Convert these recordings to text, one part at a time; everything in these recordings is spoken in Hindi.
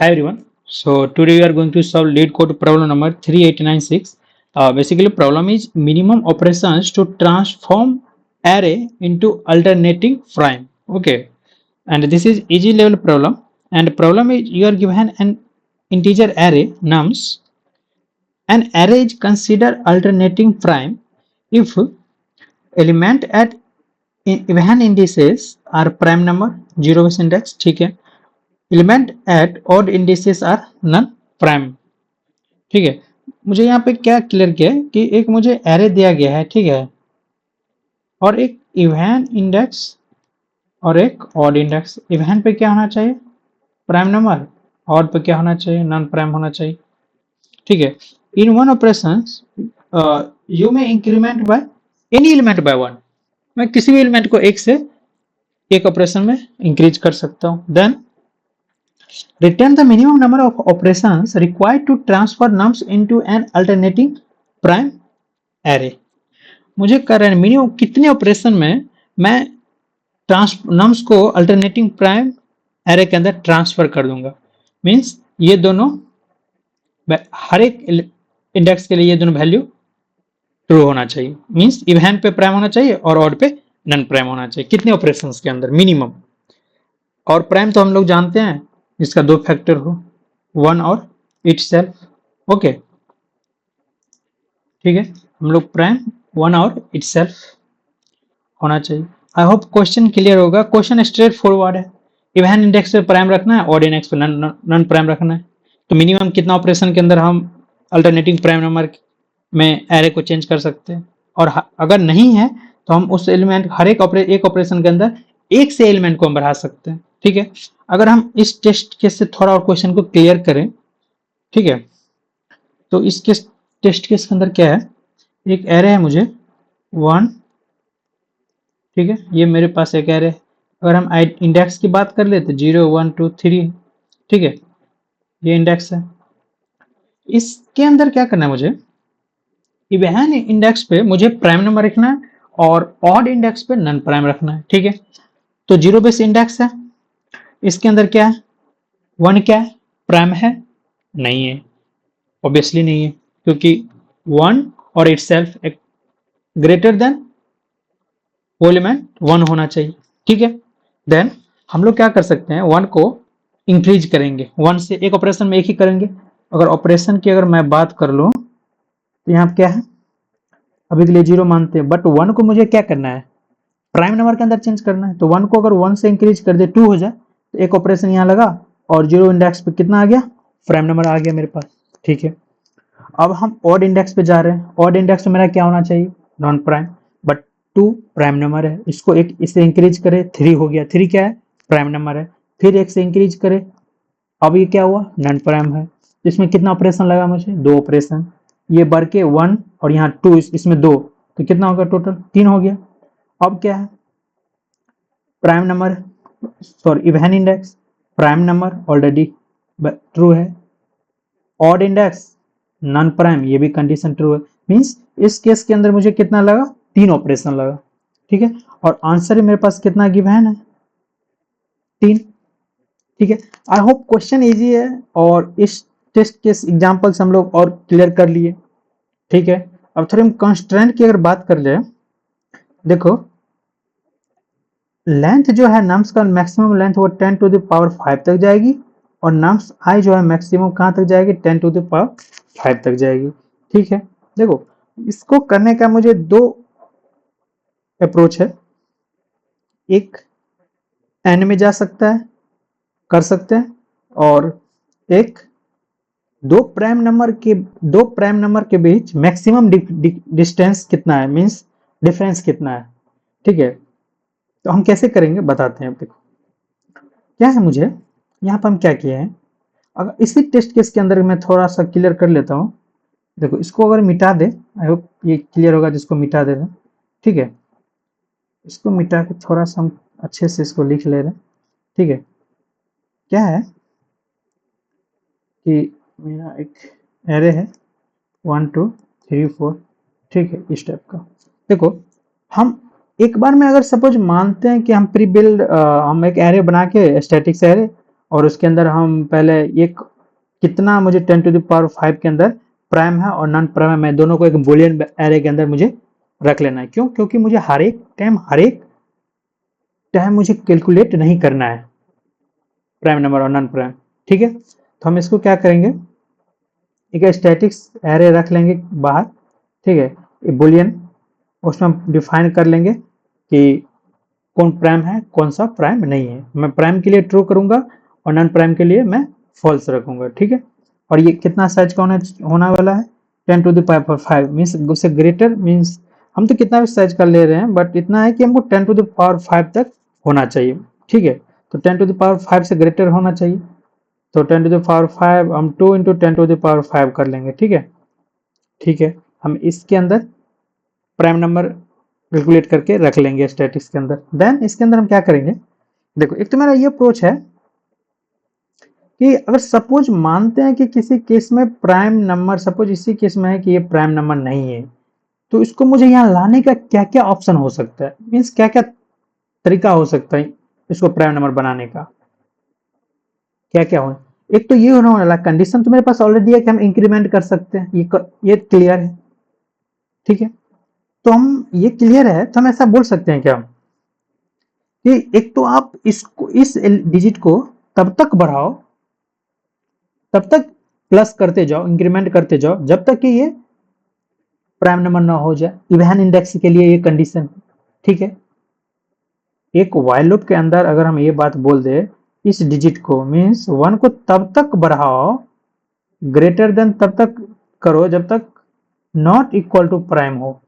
Hi everyone. So today we are going to solve lead code problem number 3896. Basically problem is minimum operations to transform array into alternating prime. Okay. And this is easy level problem. And problem is you are given an integer array nums. An array is considered alternating prime if element at even indices are prime number 0 base index. ठीक है. Element at odd indices are non prime. ठीक है. मुझे यहाँ पे क्या क्लियर किया है कि एक मुझे एरे दिया गया है, ठीक है, और एक इवन इंडेक्स और एक ऑड इंडेक्स. इवन पे क्या होना चाहिए? Prime number. ऑड पे क्या होना चाहिए? नॉन प्राइम होना चाहिए. ठीक है. इन वन ऑपरेशन यू में increment by any element by one. मैं किसी भी एलिमेंट को एक से एक ऑपरेशन में इंक्रीज कर सकता हूँ. Then return the minimum number of operations required to transfer nums into an alternating prime array. मुझे कर रहे हैं मिनिमम कितने ऑपरेशन में मैं नम्स को अल्टरनेटिंग प्राइम एरे के अंदर ट्रांसफर कर दूंगा. मींस ये दोनों हर एक इंडेक्स के लिए ये दोनों वैल्यू ट्रू होना चाहिए. मींस इवन पे प्राइम होना चाहिए और ऑड पे नन प्राइम होना चाहिए. कितने ऑपरेशंस के अंदर मिनिमम. और प्राइम तो हम लोग जानते हैं इसका दो फैक्टर हो, वन और इटसेल्फ. ओके, ठीक है. हम लोग प्राइम वन और इटसेल्फ होना चाहिए. आई होप क्वेश्चन क्लियर होगा. क्वेश्चन स्ट्रेट फॉरवर्ड है. इवन इंडेक्स पे प्राइम रखना है, ऑड इंडेक्स पे नन प्राइम रखना है. तो मिनिमम कितना ऑपरेशन के अंदर हम अल्टरनेटिंग प्राइम नंबर में एरे को चेंज कर सकते हैं. और अगर नहीं है तो हम उस एलिमेंट हर एक ऑपरेशन के अंदर एक से एलिमेंट को हम बढ़ा सकते हैं. ठीक है. अगर हम इस टेस्ट केस से थोड़ा और क्वेश्चन को क्लियर करें, ठीक है, तो इस केस टेस्ट केस के अंदर क्या है? एक एरे है मुझे वन, ठीक है, ये मेरे पास एक एरे. अगर हम इंडेक्स की बात कर ले तो 0 1 2 3, ठीक है, ये इंडेक्स है. इसके अंदर क्या करना है मुझे? इवन इंडेक्स पे मुझे प्राइम नंबर रखना है और ऑड इंडेक्स पे नन प्राइम रखना है. ठीक है. तो 0 बेस इंडेक्स है. इसके अंदर क्या है? वन क्या है? प्राइम है? नहीं है, ऑब्वियसली नहीं है, क्योंकि वन और इटसेल्फ एक ग्रेटर देन वो एलिमेंट वन होना चाहिए. ठीक है. देन हम लोग क्या कर सकते हैं? वन को इंक्रीज करेंगे. वन से एक ऑपरेशन में एक ही करेंगे. अगर ऑपरेशन की अगर मैं बात कर लूं तो यहाँ क्या है? अभी के लिए 0 मानते हैं, बट वन को मुझे क्या करना है? प्राइम नंबर के अंदर चेंज करना है. तो वन को अगर वन से इंक्रीज कर दे 2 हो जाए तो एक ऑपरेशन यहाँ लगा और 0 इंडेक्स पे कितना आ गया? प्राइम नंबर आ गया मेरे पास. ठीक है. अब हम ऑड इंडेक्स पे जा रहे हैं. ऑड इंडेक्स में मेरा क्या होना चाहिए? Non prime. But 2 prime number है. इसको एक इससे इंक्रीज करे, 3 हो गया. 3 क्या है? प्राइम नंबर है. फिर एक से इंक्रीज करे, अब ये क्या हुआ? नॉन प्राइम है. इसमें कितना ऑपरेशन लगा मुझे? 2 ऑपरेशन. ये बढ़ के 1 और यहाँ 2, इसमें 2, तो कितना होगा टोटल? 3 हो गया. अब क्या है? Prime number, sorry, even index, prime number already true है. ऑड इंडेक्स नॉन प्राइम, ये भी कंडीशन ट्रू है. मींस इस केस के अंदर मुझे कितना लगा? 3 ऑपरेशन लगा. ठीक है. और आंसर मेरे पास कितना गिवन है? 3. ठीक है. आई होप क्वेश्चन इजी है और इस टेस्ट के एग्जांपल्स हम लोग और क्लियर कर लिए. ठीक है. अब थोड़ी हम कंस्ट्रेंट की अगर बात कर ले, देखो लेंथ जो है नम्स का मैक्सिमम लेंथ वो 10 टू द पावर 5 तक जाएगी और नम्स आई जो है मैक्सिमम कहाँ तक जाएगी? 10 टू द पावर 5 तक जाएगी. ठीक है. देखो इसको करने का मुझे 2 अप्रोच है. एक एन में जा सकता है, कर सकते हैं, और एक दो प्राइम नंबर के बीच मैक्सिमम डिस्टेंस कितना है, मींस डिफरेंस कितना है. ठीक है. तो हम कैसे करेंगे बताते हैं. देखो क्या है, मुझे यहाँ पर हम क्या किए हैं, अगर इसी टेस्ट केस के अंदर मैं थोड़ा सा क्लियर कर लेता हूँ. देखो इसको अगर मिटा दे, आई होप ये क्लियर होगा जिसको मिटा दे रहे. ठीक है. इसको मिटा के थोड़ा सा हम अच्छे से इसको लिख ले रहे. ठीक है. क्या है कि मेरा एक एरे है 1 2 3 4, ठीक है, इस टाइप का. देखो हम एक बार में अगर सपोज मानते हैं कि हम प्री बिल्ड हम एक एरे बना के स्टैटिक एरे और उसके अंदर हम पहले एक कितना मुझे 10 टू द पावर 5 के अंदर प्राइम है और नॉन प्राइम है, मैं दोनों को एक बुलियन एरे के अंदर मुझे रख लेना है। क्यों? क्योंकि मुझे हर एक टाइम मुझे कैलकुलेट नहीं करना है प्राइम नंबर और नॉन प्राइम। ठीक है, तो हम इसको क्या करेंगे, एक स्टैटिक्स एरे रख लेंगे बाहर। ठीक है, बुलियन, उसमें हम डिफाइन कर लेंगे कि कौन प्राइम है कौन सा प्राइम नहीं है। मैं प्राइम के लिए ट्रू करूंगा और नॉन प्राइम के लिए मैं फॉल्स रखूंगा। ठीक है, और ये कितना साइज का होना वाला है, 10 टू द पावर 5 मीन्स उससे ग्रेटर, मीन्स हम तो कितना भी साइज का ले रहे हैं बट इतना है कि हमको 10 टू द पावर 5 तक होना चाहिए। ठीक है, तो 10 टू द पावर 5 से ग्रेटर होना चाहिए। तो 10 टू द पावर 5 हम 2 इंटू 10 टू द पावर 5 कर लेंगे। ठीक है, ठीक है, हम इसके अंदर प्राइम नंबर कैलकुलेट करके रख लेंगे स्टैटिक्स के अंदर। देन इसके अंदर हम क्या करेंगे, देखो एक तो मेरा ये अप्रोच है कि अगर सपोज मानते हैं कि किसी केस में प्राइम नंबर, सपोज इसी केस में है कि ये प्राइम नंबर नहीं है, तो इसको मुझे यहाँ लाने का क्या क्या ऑप्शन हो सकता है, मीन्स क्या क्या तरीका हो सकता है इसको प्राइम नंबर बनाने का, क्या क्या हो। एक तो ये होने वाला कंडीशन तो मेरे पास ऑलरेडी है कि हम इंक्रीमेंट कर सकते हैं, ये क्लियर है। ठीक है, तो हम ये क्लियर है तो हम ऐसा बोल सकते हैं क्या कि एक तो आप इसको, इस डिजिट को तब तक बढ़ाओ, तब तक प्लस करते जाओ, इंक्रीमेंट करते जाओ जब तक कि ये प्राइम नंबर ना हो जाए। इवन इंडेक्स के लिए ये कंडीशन। ठीक है, एक वाइल लूप के अंदर अगर हम ये बात बोल दे, इस डिजिट को मीन्स 1 को तब तक बढ़ाओ, ग्रेटर देन तब तक करो जब तक नॉट इक्वल टू प्राइम हो।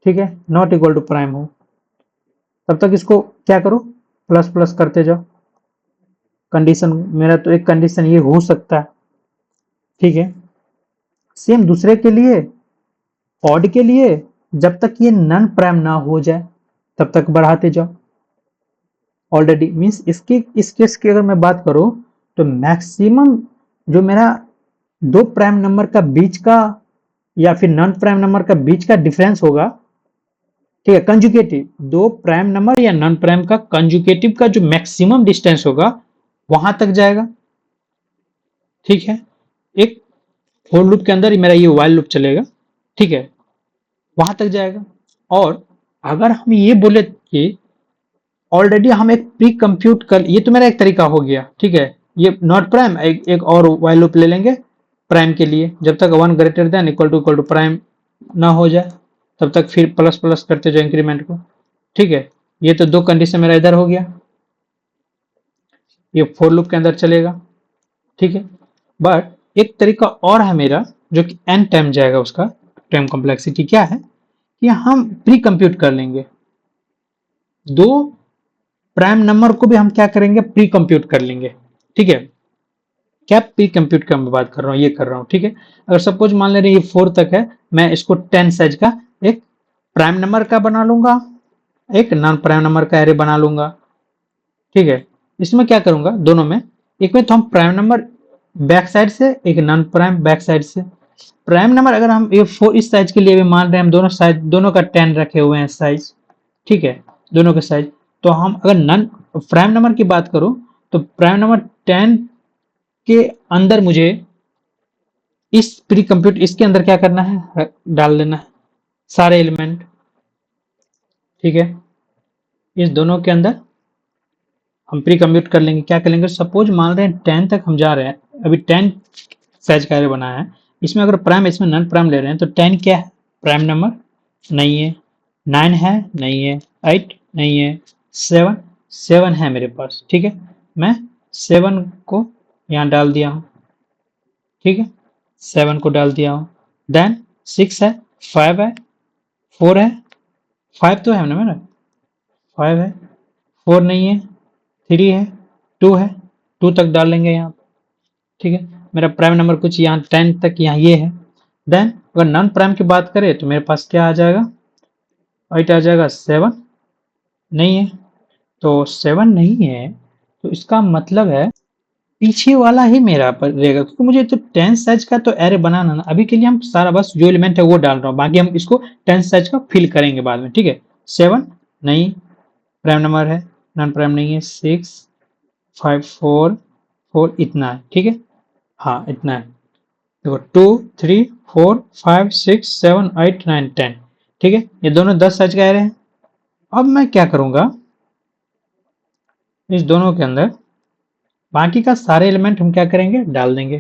ठीक है, नॉट इक्वल टू प्राइम हो तब तक इसको क्या करो, प्लस प्लस करते जाओ। कंडीशन मेरा तो एक कंडीशन ये हो सकता है। ठीक है, सेम दूसरे के लिए, ऑड के लिए, जब तक ये नन प्राइम ना हो जाए तब तक बढ़ाते जाओ। ऑलरेडी मीन्स इसके इस केस की अगर मैं बात करूं तो मैक्सिमम जो मेरा दो प्राइम नंबर का बीच का या फिर नॉन प्राइम नंबर का बीच का डिफरेंस होगा। ठीक है, कंजुगेटिव, दो प्राइम नंबर या नॉन प्राइम का कंजुगेटिव का जो मैक्सिमम डिस्टेंस होगा वहां तक जाएगा। ठीक है, एक फोर लूप के अंदर मेरा ये वाइल लूप चलेगा। ठीक है, वहां तक जाएगा। और अगर हम ये बोले कि ऑलरेडी हम एक प्री कंप्यूट कर, ये तो मेरा एक तरीका हो गया। ठीक है, ये नॉट प्राइम, एक और वाइल लूप ले लेंगे प्राइम के लिए, जब तक 1 greater than equal to prime ना हो जाए तब तक फिर प्लस प्लस करते जाओ इंक्रीमेंट को। ठीक है, ये तो दो कंडीशन मेरा इधर हो गया, ये फोर लूप के अंदर चलेगा। ठीक है, बट एक तरीका और है मेरा जो कि n टाइम जाएगा, उसका टाइम कॉम्प्लेक्सिटी क्या है कि हम प्री कंप्यूट कर लेंगे, दो प्राइम नंबर को भी हम क्या करेंगे, प्री कंप्यूट कर लेंगे। ठीक है, क्या प्री कंप्यूट का मैं बात कर रहा हूँ, ये कर रहा हूँ। ठीक है, अगर सपोज मान ले रहे ये 4 तक है, मैं इसको 10 साइज का एक प्राइम नंबर का बना लूंगा, एक नॉन प्राइम नंबर का एरे बना लूंगा। ठीक है, इसमें क्या करूंगा, दोनों में, एक में तो हम प्राइम नंबर बैक साइड से, एक नॉन प्राइम बैक साइड से। प्राइम नंबर अगर हम ये इस साइज के लिए भी मान रहे हैं, हम दोनों साइज, दोनों का 10 रखे हुए हैं साइज। ठीक है, दोनों के साइज, तो हम अगर नॉन प्राइम नंबर की बात करूं तो प्राइम नंबर 10 के अंदर मुझे इस प्री कंप्यूट, इसके अंदर क्या करना है, डाल देना है सारे एलिमेंट। ठीक है, इस दोनों के अंदर हम प्री कंप्यूट कर लेंगे। क्या कर लेंगे, सपोज मान रहे हैं 10 तक हम जा रहे हैं, अभी 10 साइज का एरे बनाया है, इसमें अगर प्राइम, इसमें नॉन प्राइम ले रहे हैं तो 10 क्या है, प्राइम नंबर नहीं है, 9 है नहीं है, 8 नहीं है, 7 है मेरे पास। ठीक है, मैं 7 को यहाँ डाल दिया हूँ। ठीक है, 7 को डाल दिया हूँ। देन 6 है, 5 है, 4 है, 5 तो है ना मेरा, 5 है, 4 नहीं है, 3 है, 2 है, 2 तक डाल लेंगे यहाँ। ठीक है, मेरा प्राइम नंबर कुछ यहाँ 10 तक यहाँ ये है। देन अगर नॉन प्राइम की बात करें तो मेरे पास क्या आ जाएगा, 8 आ जाएगा, 7 नहीं है, तो 7 नहीं है, तो इसका मतलब है पीछे वाला ही मेरा पर रहेगा, क्योंकि मुझे तो 10 साइज का तो एरे बनाना ना, अभी के लिए हम सारा बस जो एलिमेंट है वो डाल रहा हूँ, बाकी हम इसको 10 साइज का फिल करेंगे बाद में। ठीक है, 7 नहीं, प्राइम नंबर है, नॉन प्राइम नहीं है, 6 5 4 4 इतना है, ठीक है, हाँ इतना है। देखो 2 3 4 5 6 7 8 9 10, ठीक है, ये दोनों 10 साइज का एरे हैं। अब मैं क्या करूंगा, इस दोनों के अंदर बाकी का सारे एलिमेंट हम क्या करेंगे, डाल देंगे,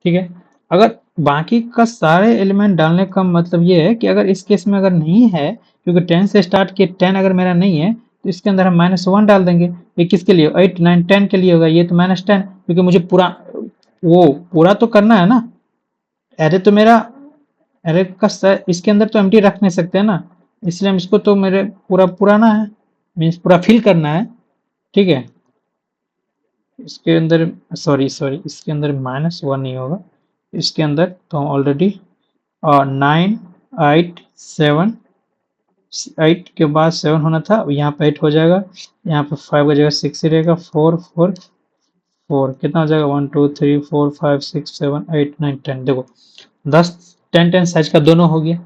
ठीक है। अगर बाकी का सारे एलिमेंट डालने का मतलब ये है कि अगर इस केस में अगर नहीं है, क्योंकि 10 से स्टार्ट किए 10 अगर मेरा नहीं है तो इसके अंदर हम -1 डाल देंगे। ये किसके लिए, 8 9 10 के लिए होगा, ये तो -10, क्योंकि मुझे पूरा वो पूरा तो करना है ना। एरे तो मेरा, एरे का इसके अंदर तो एम्प्टी रख नहीं सकते ना, इसलिए हम इसको तो मेरे पूरा पुराना है, मीन्स पूरा फिल करना है, ठीक है। इसके अंदर सॉरी सॉरी इसके अंदर -1 नहीं होगा, इसके अंदर तो हम ऑलरेडी 9 8 7 8 के बाद 7 होना था, यहाँ पे 8 हो जाएगा, यहाँ पे 5 का जगह 6 ही रहेगा, 4 4 4 कितना हो जाएगा, 1 2 3 4 5 6 7 8 9 10। देखो 10 10 10 साइज का दोनों हो गया,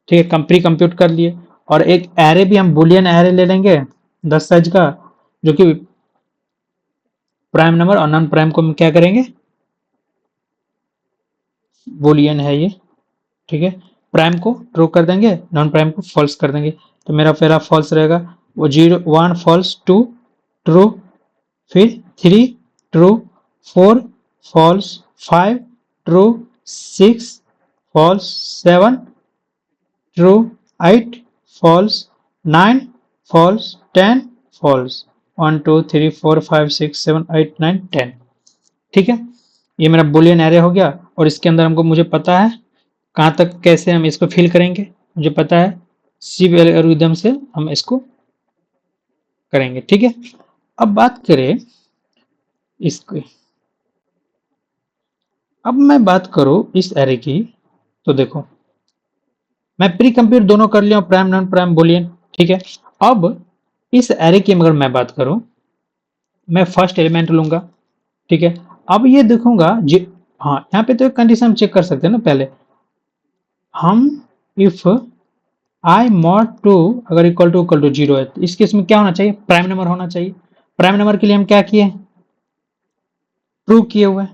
ठीक है, प्री कंप्यूट कर लिए। और एक एरे भी हम बुलियन एरे ले लेंगे 10 साइज का, जो कि प्राइम नंबर और नॉन प्राइम को हम क्या करेंगे, बुलियन है ये, ठीक है, प्राइम को ट्रू कर देंगे, नॉन प्राइम को फॉल्स कर देंगे। तो मेरा पहला फॉल्स रहेगा, वो 0 1 फॉल्स, 2 ट्रू, फिर 3 true, 4 false, 5 true, 6 false, 7 true, 8 false, 9 false, 10 false, 1 2 3 4 5 6 7 8 9 10, ठीक है। ये मेरा बुलियन एरे हो गया, और इसके अंदर हमको मुझे पता है कहाँ तक कैसे हम इसको फिल करेंगे, मुझे पता है सी एल्गोरिथम से हम इसको करेंगे, ठीक है। अब बात करें इसकी, अब मैं बात करूं इस एरे की, तो देखो मैं प्री कंप्यूट दोनों कर लिया, प्राइम नॉन प्राइम बुलियन, ठीक है। अब इस एरे की अगर मैं बात करूं, मैं फर्स्ट एलिमेंट लूंगा, ठीक है। अब ये देखूंगा जी, हाँ यहाँ पे तो एक कंडीशन चेक कर सकते हैं ना पहले हम, इफ आई मॉड 2 अगर इक्वल टू 0 है, तो इस केस में क्या होना चाहिए, प्राइम नंबर होना चाहिए। प्राइम नंबर के लिए हम क्या किए, ट्रू किए हुए,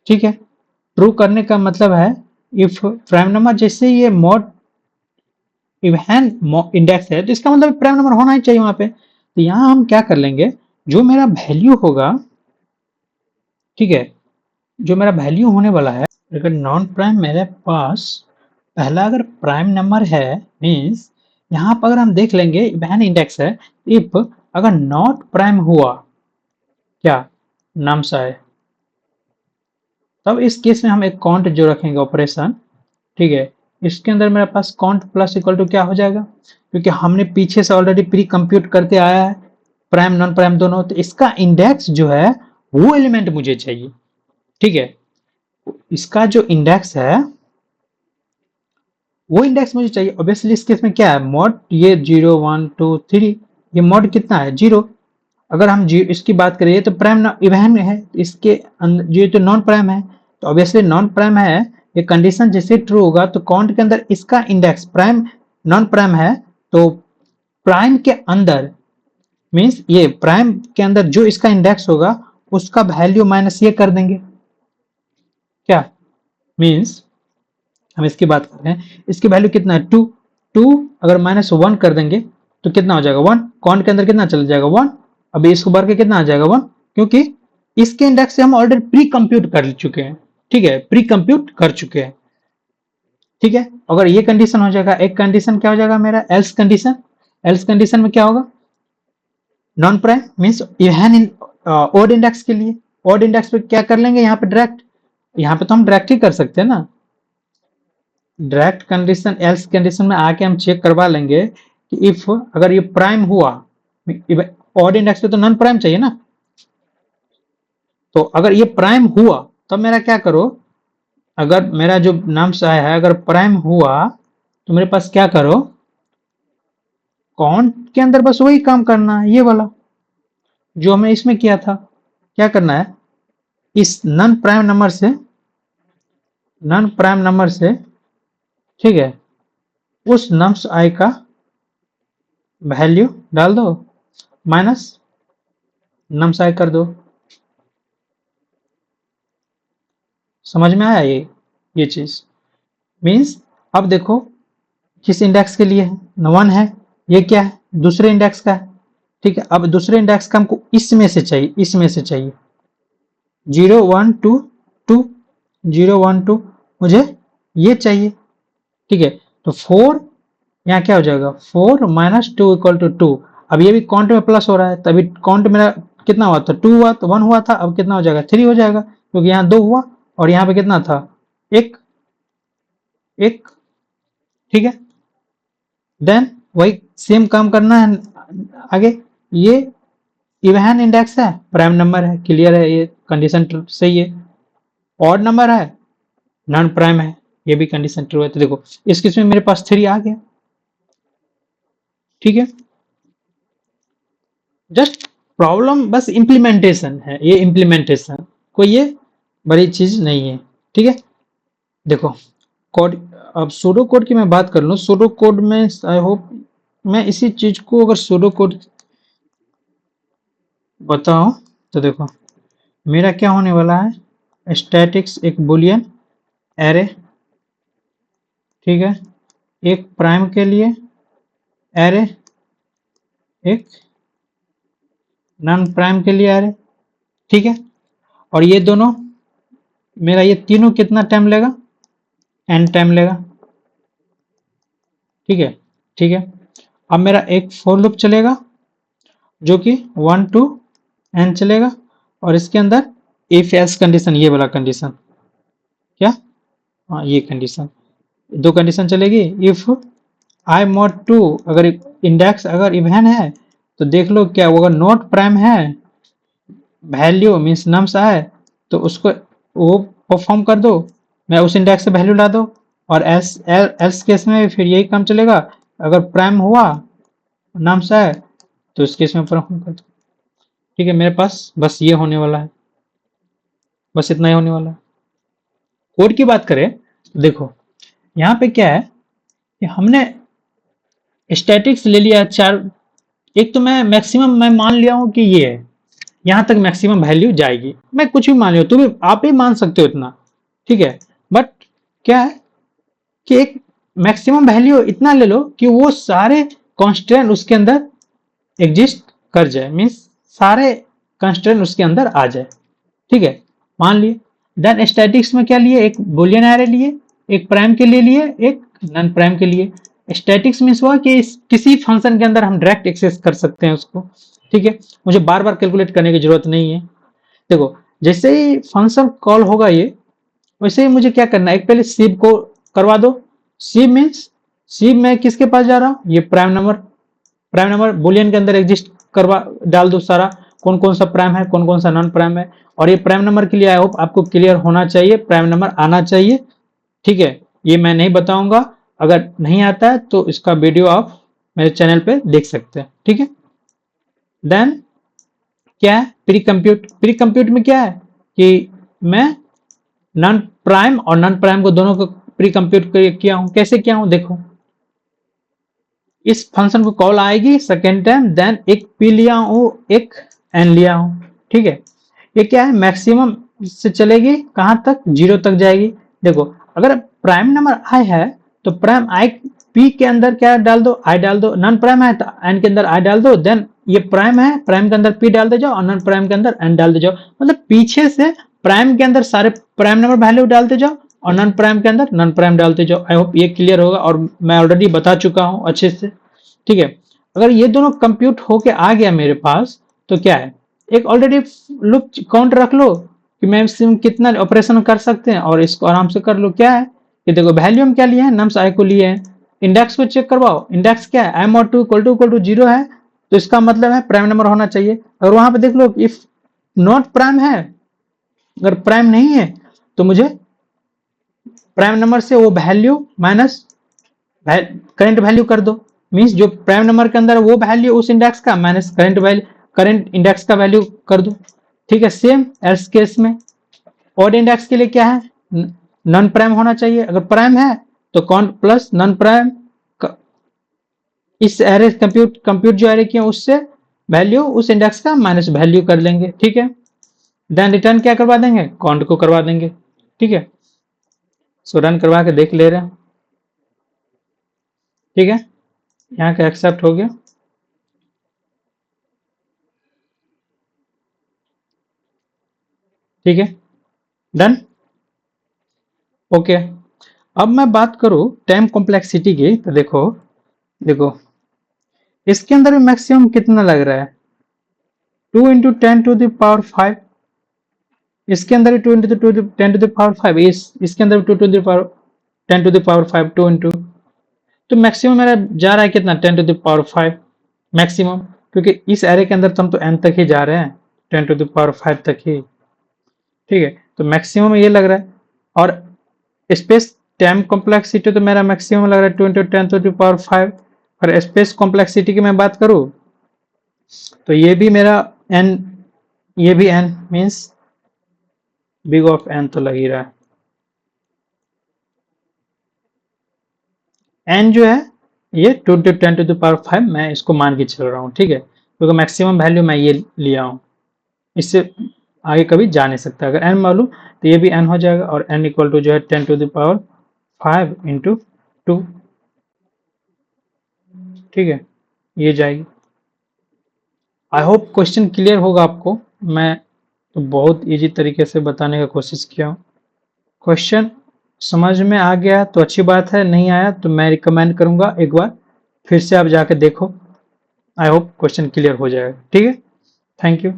ठीक है। ट्रू करने का मतलब है इफ प्राइम नंबर, जैसे ये मॉड इवन इंडेक्स है तो इसका मतलब प्राइम नंबर होना ही चाहिए वहां पे। तो यहां हम क्या कर लेंगे, जो मेरा वैल्यू होगा, ठीक है, जो मेरा वैल्यू होने वाला है, अगर नॉन प्राइम मेरे पास पहला अगर प्राइम नंबर है, मीन्स यहाँ पर अगर हम देख लेंगे इवन इंडेक्स है, इफ अगर नॉट प्राइम हुआ, क्या नाम सा है, तब इस केस में हम एक काउंट जो रखेंगे ऑपरेशन, ठीक है। इसके अंदर मेरे पास काउंट प्लस इक्वल टू क्या हो जाएगा, क्योंकि हमने पीछे से ऑलरेडी प्री कंप्यूट करते आया है प्राइम नॉन प्राइम दोनों, तो इसका इंडेक्स जो है वो एलिमेंट मुझे चाहिए, ठीक है। इसका जो इंडेक्स है वो इंडेक्स मुझे चाहिए। ऑब्वियसली इस केस में क्या है, मॉड ये 0 1 2 3, ये मॉड कितना है 0। अगर हम इसकी बात करें तो प्राइम इवन है, इसके अंदर ये तो नॉन प्राइम है, तो ऑब्वियसली नॉन प्राइम है, ये कंडीशन जैसे ट्रू होगा तो काउंट के अंदर इसका इंडेक्स प्राइम नॉन प्राइम है, तो प्राइम के अंदर मीन्स ये प्राइम के अंदर जो इसका इंडेक्स होगा उसका वैल्यू माइनस ये कर देंगे, क्या मीन्स हम इसकी बात कर रहे हैं, इसकी वैल्यू कितना है 2, 2 अगर -1 कर देंगे तो कितना हो जाएगा 1, काउंट के अंदर कितना चला जाएगा 1, अभी इसको भर के कितना आ जाएगा 1, क्योंकि इसके इंडेक्स से हम ऑलरेडी प्री कंप्यूट कर चुके हैं, ठीक है, प्री कंप्यूट कर चुके हैं, ठीक है। अगर ये कंडीशन हो जाएगा, एक कंडीशन क्या हो जाएगा मेरा एल्स कंडीशन, एल्स कंडीशन में क्या होगा, non prime means even in odd index के लिए, ओड इंडेक्स पे क्या कर लेंगे यहाँ पे डायरेक्ट, यहाँ पे तो हम डायरेक्ट ही कर सकते हैं ना, डायरेक्ट कंडीशन एल्स कंडीशन में आके हम चेक करवा लेंगे कि इफ अगर ये प्राइम हुआ, ऑड इंडेक्स पे तो नॉन प्राइम चाहिए ना, तो अगर ये प्राइम हुआ तब मेरा क्या करो, अगर मेरा जो नाम से आया है अगर प्राइम हुआ तो मेरे पास क्या करो, काउंट के अंदर बस वही काम करना है, ये वाला जो हमने इसमें किया था, क्या करना है, इस नॉन प्राइम नंबर से, नॉन प्राइम नंबर से, ठीक है, उस नम्स आई का वैल्यू डाल दो माइनस नम्स आई कर दो। समझ में आया ये चीज? मीन्स अब देखो किस इंडेक्स के लिए है, 1 है, ये क्या है, दूसरे इंडेक्स का है। ठीक है, अब दूसरे इंडेक्स का हमको इसमें से चाहिए, इसमें से चाहिए 0 1 2 2, 0 1 2 मुझे ये चाहिए। ठीक है, तो 4 यहाँ क्या हो जाएगा, 4 - 2 = 2। अब ये भी काउंट में प्लस हो रहा है, तभी काउंट मेरा कितना हुआ था, 2 हुआ, तो 1 हुआ था, अब कितना हो जाएगा, 3 हो जाएगा, क्योंकि यहाँ 2 हुआ और यहाँ पे कितना था, एक एक। ठीक है, देन वही सेम काम करना है आगे। ये इवन इंडेक्स है, प्राइम नंबर है, क्लियर है, ये कंडीशन सही है। ऑड नंबर है, नॉन प्राइम है, ये भी कंडीशन ट्रू है। तो देखो इस केस में मेरे पास 3 आ गया। ठीक है, जस्ट प्रॉब्लम बस इम्प्लीमेंटेशन है, ये इम्प्लीमेंटेशन, कोई ये बड़ी चीज नहीं है। ठीक है, देखो कोड, अब सूडो कोड की मैं बात कर लूँ, सूडो कोड में आई होप मैं इसी चीज को अगर सूडो कोड बताऊं तो देखो मेरा क्या होने वाला है, स्टैटिक्स एक बुलियन एरे। ठीक है, एक प्राइम के लिए एरे, एक नॉन प्राइम के लिए एरे। ठीक है, और ये दोनों मेरा ये तीनों कितना टाइम लेगा, एन टाइम लेगा। ठीक है, ठीक है, अब मेरा एक फॉर लूप चलेगा जो कि 1 to n चलेगा, और इसके अंदर इफ एल्स कंडीशन, ये वाला कंडीशन क्या, हाँ ये कंडीशन, दो कंडीशन चलेगी। इफ आई मॉड 2, अगर इंडेक्स अगर इवन है तो देख लो क्या, वो अगर नॉट प्राइम है, वैल्यू मीन्स नम्स आए तो उसको वो परफॉर्म कर दो, मैं उस इंडेक्स से वैल्यू ला दो। और एल्स केस में फिर यही काम चलेगा, अगर प्राइम हुआ नम्स आए तो इस केस में परफॉर्म कर दो। ठीक है, मेरे पास बस ये होने वाला है, बस इतना ही होने वाला है। कोड की बात करें तो देखो यहाँ पे क्या है कि हमने स्टैटिक्स ले लिया चार, एक तो मैं मैक्सिमम मैं मान लिया हूँ कि ये है, यहाँ तक मैक्सिमम वैल्यू जाएगी, मैं कुछ भी मान लिया, तुम भी आप ही मान सकते हो इतना। ठीक है, बट क्या है कि एक मैक्सिमम वैल्यू इतना ले लो कि वो सारे कॉन्स्टेंट उसके अंदर एग्जिस्ट कर जाए, मीन्स सारे कंस्ट्रेंट उसके अंदर आ जाए। ठीक है, मान लिए। देन स्टैटिक्स में क्या लिए, एक बुलियन एरे लिए, एक प्राइम के लिए लिए, एक नॉन प्राइम के लिए। स्टैटिक्स मीन्स हुआ कि किसी फंक्शन के अंदर हम डायरेक्ट एक्सेस कर सकते हैं उसको। ठीक है, मुझे बार बार कैलकुलेट करने की जरूरत नहीं है। देखो जैसे ही फंक्शन कॉल होगा ये, वैसे ही मुझे क्या करना है, एक पहले सिव को करवा दो। सिव मीन्स सिव में किसके पास जा रहा हूँ, ये prime number, prime number Boolean के अंदर एग्जिस्ट करवा डाल दो सारा, कौन कौन सा प्राइम है, कौन कौन सा नॉन प्राइम है। और ये प्राइम नंबर के लिए आई होप आपको क्लियर होना चाहिए, प्राइम नंबर आना चाहिए। ठीक है, ये मैं नहीं बताऊंगा, अगर नहीं आता है तो इसका वीडियो आप मेरे चैनल पे देख सकते हैं। ठीक है, देन क्या है, प्री कंप्यूट। प्री कंप्यूट में क्या है कि मैं नॉन प्राइम और नॉन प्राइम को दोनों को प्री कंप्यूट किया हूं। कैसे किया हूं, देखो इस फंक्शन को कॉल आएगी सेकेंड टाइम, देन एक पी लिया हूं, एक एन लिया हूं। ठीक है, ये क्या है, मैक्सिमम से चलेगी कहां तक, 0 तक जाएगी। देखो अगर प्राइम नंबर आई है तो प्राइम आई पी के अंदर क्या डाल दो, आई डाल दो, नॉन प्राइम है तो एन के अंदर आई डाल दो, देन ये प्राइम है, प्राइम के अंदर पी डाल दे जाओ, और नॉन प्राइम के अंदर एन डाल दे जाओ। मतलब पीछे से प्राइम के अंदर सारे प्राइम नंबर वैल्यू डालते जाओ, और नॉन प्राइम के अंदर नॉन प्राइम डालते जाओ। आई होप ये क्लियर होगा, और मैं ऑलरेडी बता चुका हूं अच्छे से। ठीक है, अगर ये दोनों कंप्यूट होके आ गया मेरे पास, तो क्या है, एक ऑलरेडी लूप काउंट रख लो कि मैक्सिमम कितना ऑपरेशन कर सकते हैं, और इसको आराम से कर लो। क्या है कि देखो वैल्यू हम क्या लिए हैं, नम्स आई को लिए हैं, इंडेक्स को चेक करवाओ, इंडेक्स क्या है, m और 2 = 0 है, तो इसका मतलब है प्राइम नंबर होना चाहिए। अगर वहां पे देख लो इफ नॉट प्राइम है, अगर प्राइम नहीं है तो मुझे प्राइम नंबर से वो वैल्यू माइनस करंट वैल्यू कर दो, मींस जो प्राइम नंबर के अंदर वो वैल्यू उस इंडेक्स का minus current value, current index का वैल्यू कर दो। ठीक है, सेम एल्स केस में ऑड इंडेक्स के लिए क्या है, नॉन प्राइम होना चाहिए, अगर प्राइम है तो कौन प्लस नॉन प्राइम, इस एरे कंप्यूट कंप्यूट जो एरे किया उससे वैल्यू उस इंडेक्स का माइनस वैल्यू कर लेंगे, ठीक है। देन रिटर्न क्या करवा देंगे, काउंट को करवा देंगे, ठीक है। सो रन करवा के देख ले रहे हैं, ठीक है। यहाँ का एक्सेप्ट हो गया, ठीक है, डन, ओके। अब मैं बात करूं टाइम कॉम्प्लेक्सिटी की, तो देखो देखो इसके अंदर भी मैक्सिमम कितना लग रहा है, 2 इंटू 10⁵, इसके अंदर भी 2 इंटू 10⁵, इसके अंदर भी 2 10⁵ 2 इंटू, तो मैक्सिमम मेरा जा रहा है कितना, 10⁵ मैक्सिमम, क्योंकि इस एरे के अंदर तो हम तो n तक ही जा रहे हैं, 10⁵ तक ही, ठीक है। तो मैक्सिमम ये लग रहा है। और स्पेस टाइम कॉम्प्लेक्सिटी तो मेरा मैक्सिमम लग रहा है 2 इंटू 10⁵। और स्पेस कॉम्प्लेक्सिटी की मैं बात करूं तो ये भी मेरा n, ये भी n means big of n तो लग ही रहा है। n जो है ये 2 इंटू 10⁵ मैं इसको मान के चल रहा हूँ, ठीक है, क्योंकि मैक्सिमम वैल्यू मैं ये लिया हूँ, इससे आगे कभी जा नहीं सकता। अगर n मालूम तो ये भी n हो जाएगा, और n इक्वल टू जो है 10⁵ इंटू 2, ठीक है, ये जाएगी। आई होप क्वेश्चन क्लियर होगा आपको। मैं तो बहुत इजी तरीके से बताने का कोशिश किया हूँ। क्वेश्चन समझ में आ गया तो अच्छी बात है, नहीं आया तो मैं रिकमेंड करूंगा एक बार फिर से आप जाके देखो। आई होप क्वेश्चन क्लियर हो जाएगा, ठीक है। Thank you.